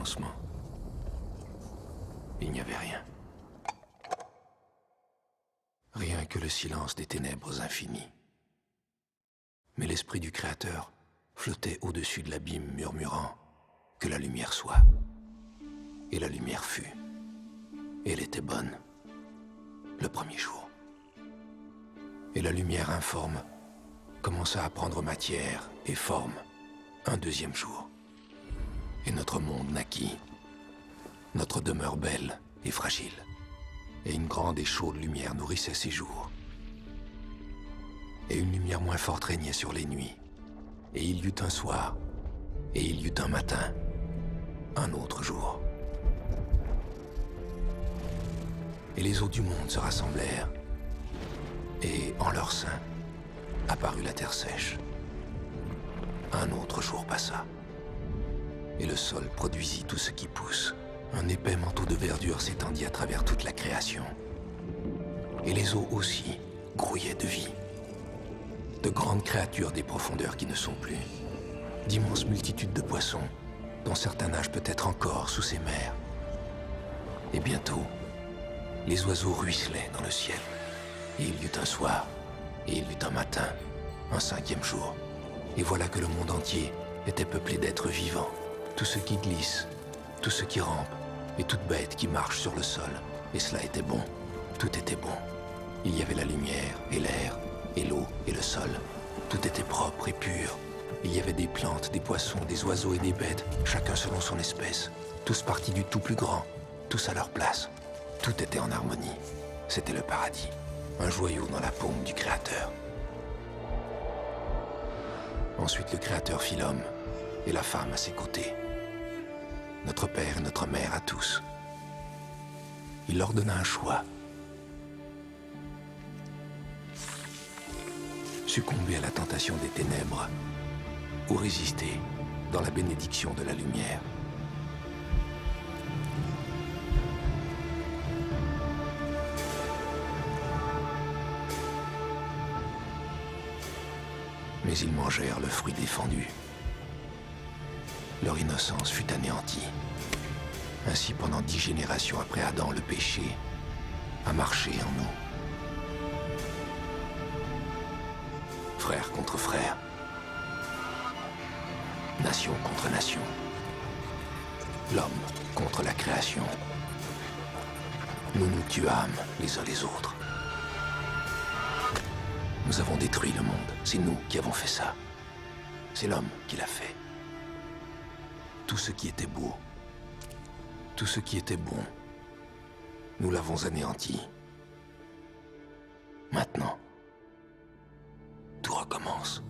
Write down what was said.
commencement. Il n'y avait rien. Rien que le silence des ténèbres infinies. Mais l'esprit du Créateur flottait au-dessus de l'abîme, murmurant « Que la lumière soit ». Et la lumière fut. Et elle était bonne, le premier jour. Et la lumière informe commença à prendre matière et forme un deuxième jour. Et notre monde naquit, notre demeure belle et fragile. Et une grande et chaude lumière nourrissait ses jours. Et une lumière moins forte régnait sur les nuits. Et il y eut un soir, et il y eut un matin, un autre jour. Et les eaux du monde se rassemblèrent, et en leur sein apparut la terre sèche. Un autre jour passa, et le sol produisit tout ce qui pousse. Un épais manteau de verdure s'étendit à travers toute la création. Et les eaux aussi grouillaient de vie. De grandes créatures des profondeurs qui ne sont plus. D'immenses multitudes de poissons, dont certains nagent peut-être encore sous ces mers. Et bientôt, les oiseaux ruisselaient dans le ciel. Et il y eut un soir, et il y eut un matin, un cinquième jour. Et voilà que le monde entier était peuplé d'êtres vivants. Tout ce qui glisse, tout ce qui rampe, et toute bête qui marche sur le sol. Et cela était bon, tout était bon. Il y avait la lumière, et l'air, et l'eau, et le sol. Tout était propre et pur. Il y avait des plantes, des poissons, des oiseaux et des bêtes, chacun selon son espèce. Tous partis du tout plus grand, tous à leur place. Tout était en harmonie. C'était le paradis, un joyau dans la paume du Créateur. Ensuite, le Créateur fit l'homme, et la femme à ses côtés. Notre père et notre mère à tous. Il leur donna un choix. Succomber à la tentation des ténèbres ou résister dans la bénédiction de la lumière. Mais ils mangèrent le fruit défendu. Leur innocence fut anéantie. Ainsi, pendant 10 générations après Adam, le péché a marché en nous. Frère contre frère. Nation contre nation. L'homme contre la création. Nous nous tuâmes les uns les autres. Nous avons détruit le monde. C'est nous qui avons fait ça. C'est l'homme qui l'a fait. Tout ce qui était beau, tout ce qui était bon, nous l'avons anéanti. Maintenant, tout recommence.